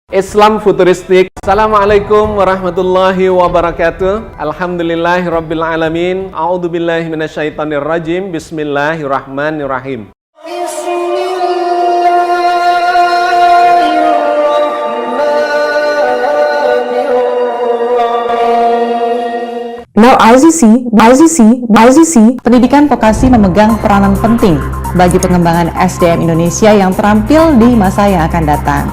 Islam futuristik. Assalamualaikum warahmatullahi wabarakatuh. Alhamdulillahirabbil alamin. A'udzubillahi minasyaitonirrajim. Bismillahirrahmanirrahim. Now IZC, pendidikan vokasi memegang peranan penting bagi pengembangan SDM Indonesia yang terampil di masa yang akan datang.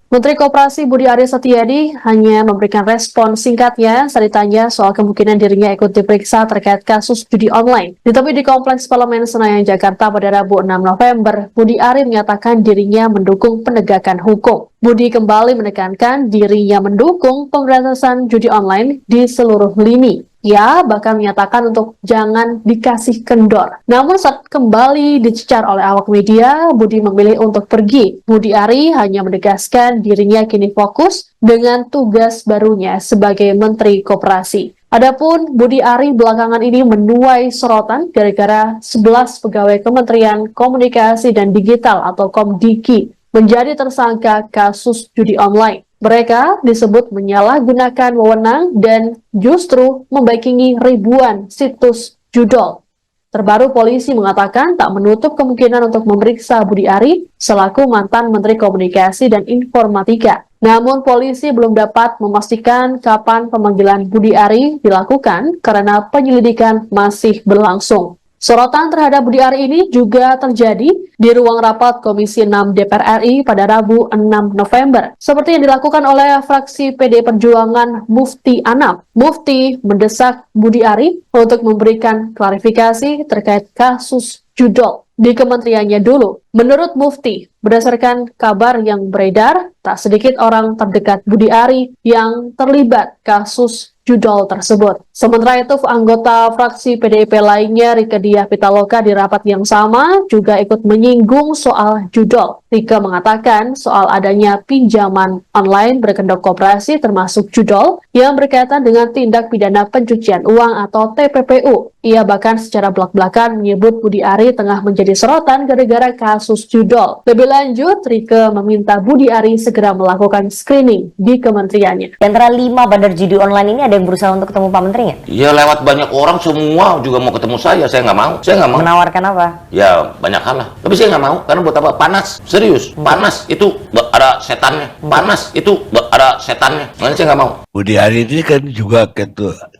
Menteri Koperasi Budi Aris Setiadi hanya memberikan respon singkatnya saat ditanya soal kemungkinan dirinya ikut diperiksa terkait kasus judi online. Ditemui di Kompleks Parlemen Senayan, Jakarta pada Rabu 6 November, Budi Aris menyatakan dirinya mendukung penegakan hukum. Budi kembali menekankan dirinya mendukung pemberantasan judi online di seluruh lini. Ia bahkan menyatakan untuk jangan dikasih kendor. Namun saat kembali dicecar oleh awak media, Budi memilih untuk pergi. Budi Ari hanya menegaskan dirinya kini fokus dengan tugas barunya sebagai Menteri Koperasi. Adapun Budi Ari belakangan ini menuai sorotan gara-gara 11 pegawai Kementerian Komunikasi dan Digital atau Komdiki menjadi tersangka kasus judi online. Mereka disebut menyalahgunakan wewenang dan justru membackingi ribuan situs judol. Terbaru polisi mengatakan tak menutup kemungkinan untuk memeriksa Budi Ari selaku mantan Menteri Komunikasi dan Informatika. Namun polisi belum dapat memastikan kapan pemanggilan Budi Ari dilakukan karena penyelidikan masih berlangsung. Sorotan terhadap Budi Ari ini juga terjadi di ruang rapat Komisi 6 DPR RI pada Rabu 6 November. Seperti yang dilakukan oleh fraksi PD Perjuangan Mufti Anam. Mufti mendesak Budi Ari untuk memberikan klarifikasi terkait kasus judol di kementeriannya dulu. Menurut Mufti, berdasarkan kabar yang beredar, tak sedikit orang terdekat Budi Ari yang terlibat kasus judol tersebut. Sementara itu, anggota fraksi PDIP lainnya, Rieke Diah Pitaloka, di rapat yang sama juga ikut menyinggung soal judol. Rieke mengatakan soal adanya pinjaman online berkedok koperasi termasuk judol yang berkaitan dengan tindak pidana pencucian uang atau TPPU. Ia bahkan secara belak-belakan menyebut Budi Ari tengah menjadi sorotan gara-gara kasus judol. Lebih lanjut, Rieke meminta Budi Ari segera melakukan screening di kementeriannya. Di antara 5 bandar judi online ini ada yang berusaha untuk ketemu Pak Menteri nggak? Ya lewat banyak orang semua juga mau ketemu saya nggak mau. Saya nggak mau. Menawarkan apa? Ya banyak hal lah. Tapi saya nggak mau karena buat apa? Panas, serius. Panas itu ada setannya. Panas itu ada setannya. Makanya saya nggak mau. Budi Ari ini kan juga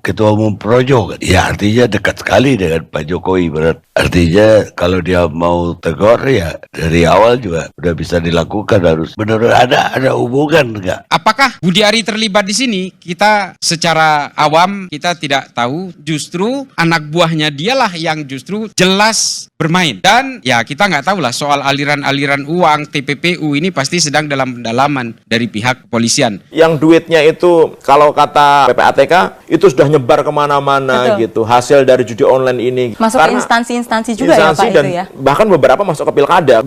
ketua umum Projo kan? Ya artinya dekat sekali dengan Pak Jokowi. Artinya kalau dia mau tegur ya dari awal juga udah bisa dilakukan. Harus menurut ada hubungan nggak? Apakah Budi Ari terlibat di sini? Kita secara awam kita tidak tahu. Justru anak buahnya dialah yang justru jelas bermain. Dan ya kita nggak tahu lah soal aliran-aliran uang TPPU ini pasti sedang dalam pendalaman dari pihak kepolisian. Yang duitnya itu kalau kata PPATK itu sudah nyebar kemana-mana gitu. Hasil dari judi online ini. Masuk ke instansi-instansi juga ya Pak dan itu ya? Bahkan beberapa masuk ke pilkada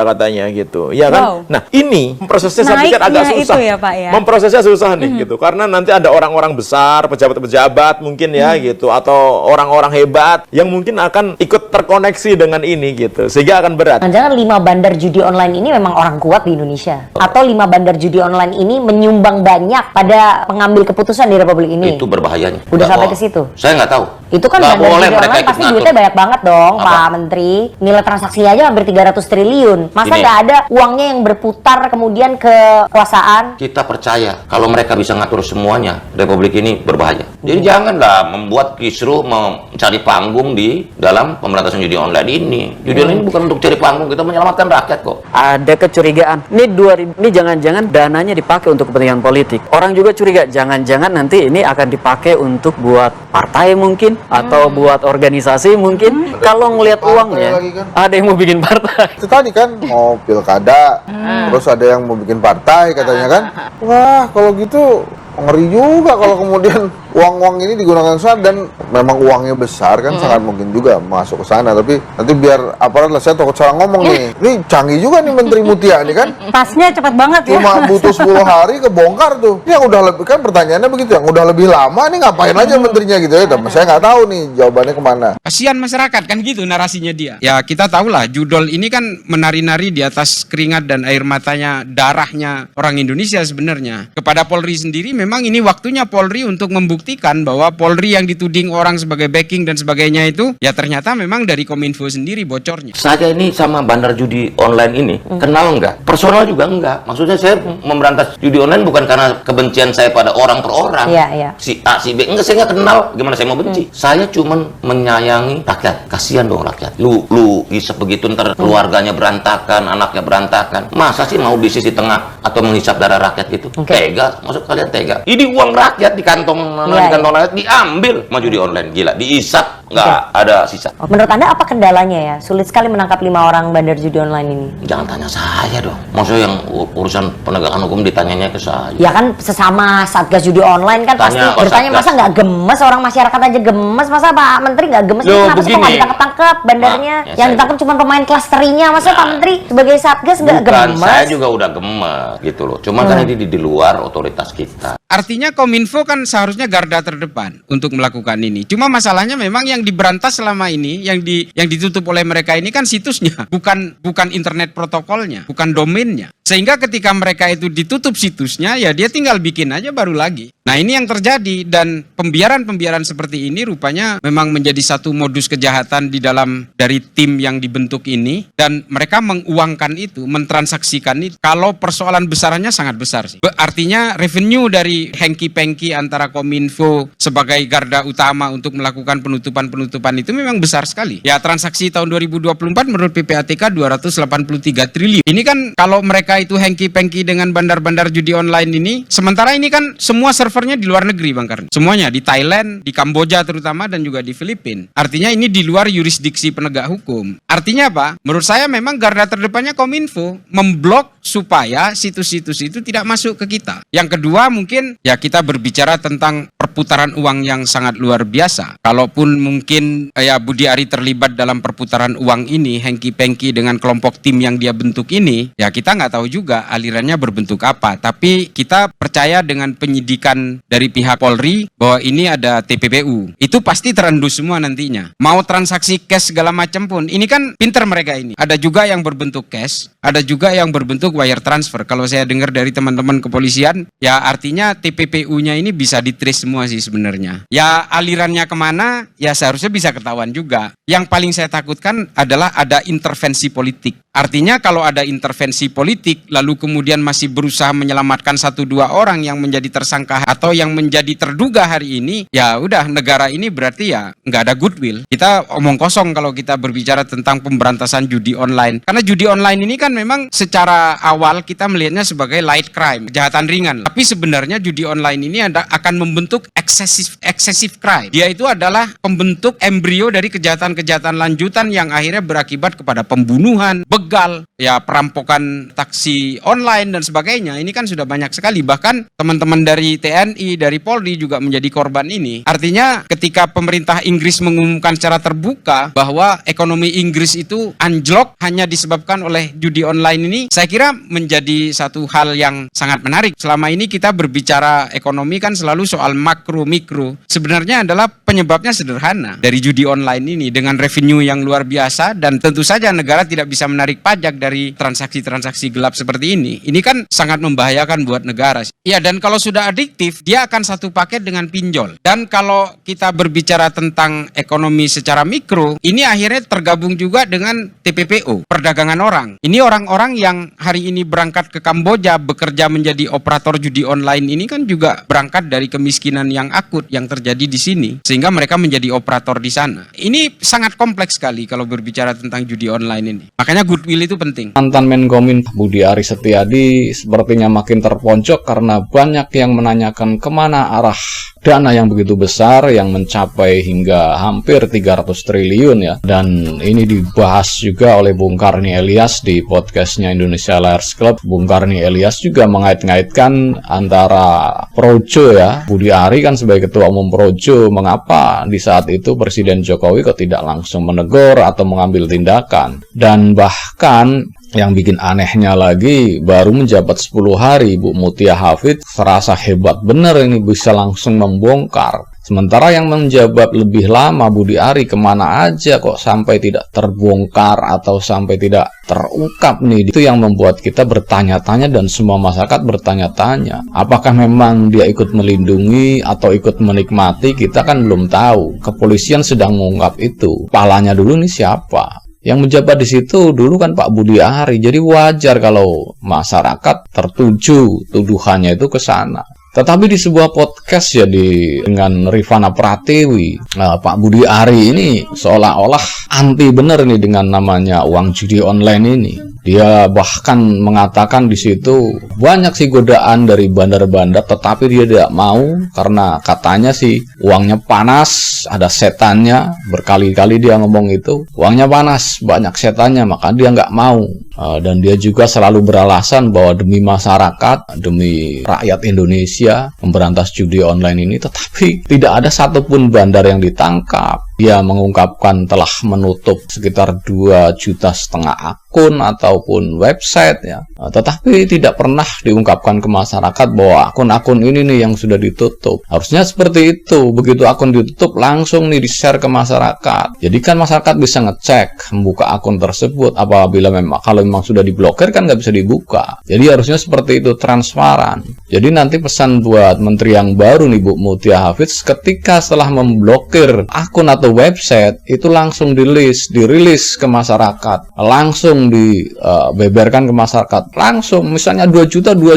katanya gitu. Ya kan? Wow. Nah ini prosesnya saya pikir agak susah. Itu ya, Pak, ya? Memprosesnya susah nih gitu. Karena nanti ada orang-orang besar, pejabat-pejabat mungkin ya gitu. Atau orang-orang hebat yang mungkin akan ikut terkoneksi dengan ini gitu. Sehingga akan berat. Jangan 5 bandar judi online ini memang orang kuat di Indonesia. Atau 5 bandar judi online ini menyumbang banyak pada pengambil keputusan di Republik ini. Itu berbahayanya. Udah sampai ke situ? Saya nggak tahu. Itu kan nggak bandar boleh judi online pasti duitnya banyak banget dong, Pak Menteri. Nilai transaksinya aja hampir 300 triliun. Masa nggak ada uangnya yang berputar kemudian ke kekuasaan? Kita percaya kalau mereka bisa ngatur semuanya, Republik ini berbahaya. Jadi janganlah membuat kisruh mencari panggung di dalam pemberantasan judi online ini. Judi online ini bukan untuk cari panggung, kita menyelamatkan rakyat kok. Ada kecurigaan. Ini jangan-jangan dananya dipakai untuk kepentingan politik. Orang juga curiga, jangan-jangan nanti ini akan dipakai untuk buat partai mungkin atau buat organisasi mungkin. Kalau ngelihat uangnya, kan ada yang mau bikin partai. Itu tadi kan mau pilkada, terus ada yang mau bikin partai katanya kan. Wah, kalau gitu ngeri juga kalau kemudian uang-uang ini digunakan besar, dan memang uangnya besar kan sangat mungkin juga masuk ke sana. Tapi nanti biar aparat lah, saya takut salah ngomong nih. Ini canggih juga nih Menteri Mutia nih kan. Tasnya cepat banget ya. Cuma butuh 10 hari kebongkar tuh. Ini yang udah lebih, kan pertanyaannya begitu, yang udah lebih lama nih ngapain aja menterinya gitu ya. Saya nggak tahu nih jawabannya kemana. Kasihan masyarakat kan gitu narasinya dia. Ya kita tahulah judul ini kan menari-nari di atas keringat dan air matanya, darahnya orang Indonesia sebenarnya. Kepada Polri sendiri memang ini waktunya Polri untuk membuktikan bahwa Polri yang dituding orang sebagai backing dan sebagainya itu ya ternyata memang dari Kominfo sendiri bocornya. Saya ini sama bandar judi online ini kenal enggak? Personal juga enggak. Maksudnya saya memberantas judi online bukan karena kebencian saya pada orang per orang. Iya. Si A, si B, enggak, saya enggak kenal. Gimana saya mau benci? Saya cuman menyayangi rakyat. Kasihan dong rakyat. Lu hisap begitu ntar keluarganya berantakan, anaknya berantakan. Masa sih mau di sisi tengah atau menghisap darah rakyat gitu? Tega, maksud kalian tega? Ini uang rakyat di kantong rakyat diambil sama judi online, gila, diisap, nggak ada sisa. Menurut Anda apa kendalanya ya? Sulit sekali menangkap 5 orang bandar judi online ini. Jangan tanya saya dong. Maksudnya yang urusan penegakan hukum ditanyanya ke saya. Ya kan sesama Satgas Judi Online kan pasti bertanya, masa nggak gemes, orang masyarakat aja gemes, masa Pak Menteri nggak gemes? Kenapa sih kok nggak ditangkap bandarnya? Yang ditangkap cuma pemain klasterinya, masa Pak Menteri sebagai Satgas nggak gemes? Saya juga udah gemes gitu loh. Cuma kan ini di luar otoritas kita. Artinya Kominfo kan seharusnya garda terdepan untuk melakukan ini. Cuma masalahnya memang yang diberantas selama ini, yang ditutup oleh mereka ini kan situsnya, bukan internet protokolnya, bukan domainnya. Sehingga ketika mereka itu ditutup situsnya, ya dia tinggal bikin aja baru lagi. Nah ini yang terjadi, dan pembiaran seperti ini rupanya memang menjadi satu modus kejahatan di dalam dari tim yang dibentuk ini, dan mereka menguangkan itu, mentransaksikan itu. Kalau persoalan besarannya sangat besar sih. Artinya revenue dari hengki-pengki antara Kominfo sebagai garda utama untuk melakukan penutupan itu memang besar sekali. Ya transaksi tahun 2024 menurut PPATK 283 triliun. Ini kan kalau mereka itu hengki-pengki dengan bandar-bandar judi online ini, sementara ini kan semua servernya di luar negeri Bang Karni. Semuanya di Thailand, di Kamboja terutama, dan juga di Filipina. Artinya ini di luar yurisdiksi penegak hukum. Artinya apa? Menurut saya memang garda terdepannya Kominfo memblok supaya situs-situs itu tidak masuk ke kita. Yang kedua mungkin ya kita berbicara tentang perputaran uang yang sangat luar biasa. Kalaupun mungkin ya Budi Ari terlibat dalam perputaran uang ini, hengki-pengki dengan kelompok tim yang dia bentuk ini, ya kita nggak tahu juga alirannya berbentuk apa. Tapi kita percaya dengan penyidikan dari pihak Polri bahwa ini ada TPPU. Itu pasti terendus semua nantinya. Mau transaksi cash segala macam pun, ini kan pinter mereka ini. Ada juga yang berbentuk cash, ada juga yang berbentuk wire transfer. Kalau saya dengar dari teman-teman kepolisian, ya artinya TPPU-nya ini bisa di-trace semua sih sebenarnya. Ya alirannya kemana, ya seharusnya bisa ketahuan juga. Yang paling saya takutkan adalah ada intervensi politik. Artinya kalau ada intervensi politik, lalu kemudian masih berusaha menyelamatkan 1-2 orang yang menjadi tersangka atau yang menjadi terduga hari ini, ya udah negara ini berarti ya nggak ada goodwill. Kita omong kosong kalau kita berbicara tentang pemberantasan judi online. Karena judi online ini kan memang secara awal kita melihatnya sebagai light crime, kejahatan ringan. Tapi sebenarnya judi online ini akan membentuk excessive crime. Dia itu adalah pembentuk embrio dari kejahatan-kejahatan lanjutan yang akhirnya berakibat kepada pembunuhan, begal, ya perampokan taksi online dan sebagainya. Ini kan sudah banyak sekali. Bahkan teman-teman dari TNI, dari Polri juga menjadi korban ini. Artinya ketika pemerintah Inggris mengumumkan secara terbuka bahwa ekonomi Inggris itu anjlok hanya disebabkan oleh judi online ini, saya kira menjadi satu hal yang sangat menarik. Selama ini kita berbicara ekonomi kan selalu soal makro-mikro. Sebenarnya adalah penyebabnya sederhana dari judi online ini dengan revenue yang luar biasa, dan tentu saja negara tidak bisa menarik pajak dari transaksi-transaksi gelap seperti ini. Ini kan sangat membahayakan buat negara. Ya, dan kalau sudah adiktif, dia akan satu paket dengan pinjol. Dan kalau kita berbicara tentang ekonomi secara mikro, ini akhirnya tergabung juga dengan TPPO, perdagangan orang. Ini orang-orang yang hari ini berangkat ke Kamboja bekerja menjadi operator judi online ini kan juga berangkat dari kemiskinan yang akut yang terjadi di sini, sehingga mereka menjadi operator di sana. Ini sangat kompleks sekali kalau berbicara tentang judi online ini. Makanya goodwill itu penting. Mantan Menkominfo Budi Ari Setiadi sepertinya makin terpojok karena banyak yang menanyakan kemana arah dana yang begitu besar yang mencapai hingga hampir 300 triliun ya. Dan ini dibahas juga oleh Bung Karni Elias di podcastnya Indonesia Liars Club. Bung Karni Elias juga mengait-ngaitkan antara Projo ya, Budi Ari kan sebagai ketua umum Projo, mengapa di saat itu Presiden Jokowi kok tidak langsung menegur atau mengambil tindakan. Dan bahkan yang bikin anehnya lagi, baru menjabat 10 hari Bu Mutia Hafid serasa hebat bener ini bisa langsung membongkar. Sementara yang menjabat lebih lama Budi Ari kemana aja kok sampai tidak terbongkar atau sampai tidak terungkap nih. Itu yang membuat kita bertanya-tanya dan semua masyarakat bertanya-tanya. Apakah memang dia ikut melindungi atau ikut menikmati, kita kan belum tahu. Kepolisian sedang mengungkap itu. Kepalanya dulu nih siapa? Yang menjabat di situ dulu kan Pak Budi Ari, jadi wajar kalau masyarakat tertuju tuduhannya itu ke sana. Tetapi di sebuah podcast ya dengan Rifana Pratiwi, Pak Budi Ari ini seolah-olah anti bener nih dengan namanya uang judi online ini. Dia bahkan mengatakan di situ banyak sih godaan dari bandar-bandar, tetapi dia tidak mau karena katanya sih uangnya panas, ada setannya. Berkali-kali dia ngomong itu, uangnya panas, banyak setannya, maka dia nggak mau. Dan dia juga selalu beralasan bahwa demi masyarakat, demi rakyat Indonesia memberantas judi online ini, tetapi tidak ada satupun bandar yang ditangkap. Dia mengungkapkan telah menutup sekitar 2,5 juta akun ataupun website ya. Tetapi tidak pernah diungkapkan ke masyarakat bahwa akun-akun ini nih yang sudah ditutup. Harusnya seperti itu. Begitu akun ditutup langsung nih di-share ke masyarakat. Jadi kan masyarakat bisa ngecek membuka akun tersebut. Apabila kalau memang sudah diblokir kan nggak bisa dibuka. Jadi harusnya seperti itu, transparan. Jadi nanti pesan buat menteri yang baru nih Bu Mutia Hafid, ketika setelah memblokir akun atau website itu langsung dirilis ke masyarakat, langsung dibeberkan ke masyarakat, langsung misalnya 2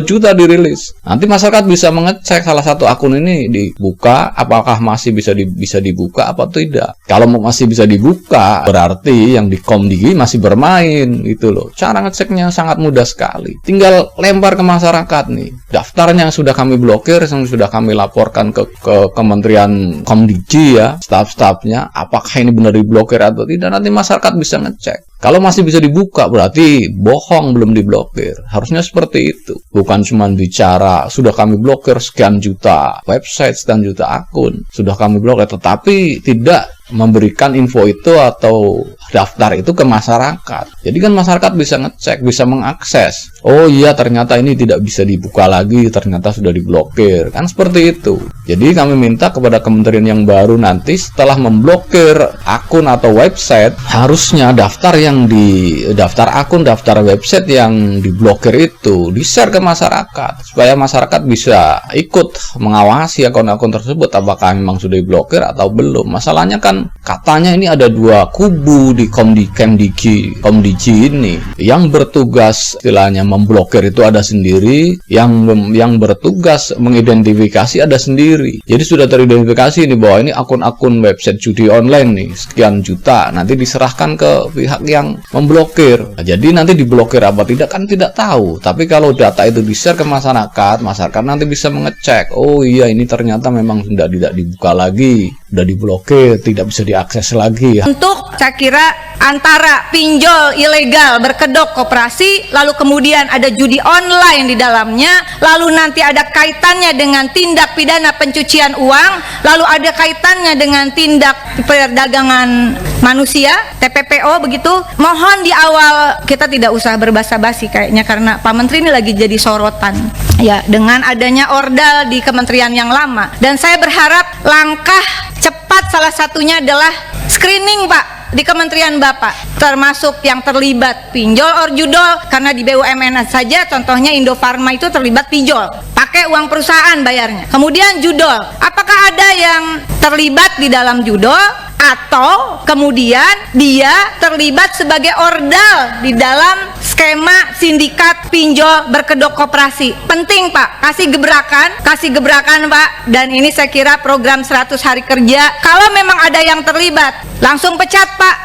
juta dirilis. Nanti masyarakat bisa mengecek salah satu akun ini dibuka, apakah masih bisa dibuka apa tidak. Kalau masih bisa dibuka, berarti yang di Komdigi masih bermain gitu loh. Cara ngeceknya sangat mudah sekali. Tinggal lempar ke masyarakat nih. Daftarnya yang sudah kami blokir, yang sudah kami laporkan ke Kementerian Komdigi ya, staf-stafnya, apakah ini benar diblokir atau tidak, nanti masyarakat bisa ngecek. Kalau masih bisa dibuka berarti bohong, belum diblokir. Harusnya seperti itu. Bukan cuma bicara sudah kami blokir sekian juta website, sekian juta akun, sudah kami blokir, tetapi tidak memberikan info itu atau daftar itu ke masyarakat. Jadi kan masyarakat bisa ngecek, bisa mengakses. Oh iya, ternyata ini tidak bisa dibuka lagi, ternyata sudah diblokir. Kan seperti itu. Jadi kami minta kepada kementerian yang baru nanti setelah memblokir akun atau website, harusnya daftar akun, daftar website yang diblokir itu di-share ke masyarakat supaya masyarakat bisa ikut mengawasi akun-akun tersebut apakah memang sudah diblokir atau belum. Masalahnya kan katanya ini ada 2 kubu di Komdigi ini. Yang bertugas istilahnya memblokir itu ada sendiri, yang bertugas mengidentifikasi ada sendiri. Jadi sudah teridentifikasi ini bahwa ini akun-akun website judi online nih sekian juta, nanti diserahkan ke pihak yang memblokir. Nah, jadi nanti diblokir apa tidak kan tidak tahu. Tapi kalau data itu di-share ke masyarakat nanti bisa mengecek. Oh iya, ini ternyata memang sudah tidak dibuka lagi, sudah diblokir, tidak bisa diakses lagi. Untuk saya kira antara pinjol ilegal, berkedok koperasi, lalu kemudian ada judi online di dalamnya, lalu nanti ada kaitannya dengan tindak pidana pencucian uang, lalu ada kaitannya dengan tindak perdagangan manusia, TPPO begitu. Mohon di awal kita tidak usah berbasa-basi kayaknya, karena Pak Menteri ini lagi jadi sorotan ya dengan adanya ordal di kementerian yang lama. Dan saya berharap langkah cepat salah satunya adalah screening Pak di kementerian Bapak, termasuk yang terlibat pinjol orjudol, karena di BUMN saja contohnya Indofarma itu terlibat pinjol, pakai uang perusahaan bayarnya. Kemudian judol, apakah ada yang terlibat di dalam judol atau kemudian dia terlibat sebagai ordal di dalam skema sindikat pinjol berkedok koperasi. Penting Pak, kasih gebrakan Pak. Dan ini saya kira program 100 hari kerja, kalau memang ada yang terlibat langsung pecat Pak,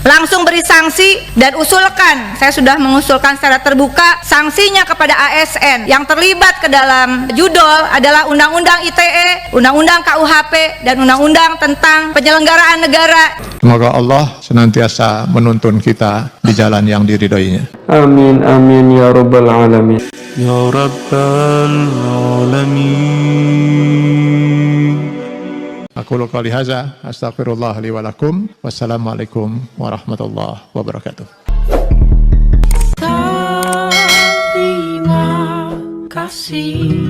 langsung beri sanksi dan usulkan, saya sudah mengusulkan secara terbuka sanksinya kepada ASN yang terlibat ke dalam judol adalah Undang-Undang ITE, Undang-Undang KUHP, dan Undang-Undang tentang penyelenggaraan negara. Semoga Allah senantiasa menuntun kita di jalan yang diridhoinya. Amin amin ya rabbal alamin. Ya rabbal alamin. Aku qouli hadza astaghfirullah li wa lakum. Wassalamualaikum warahmatullahi wabarakatuh. Terima kasih.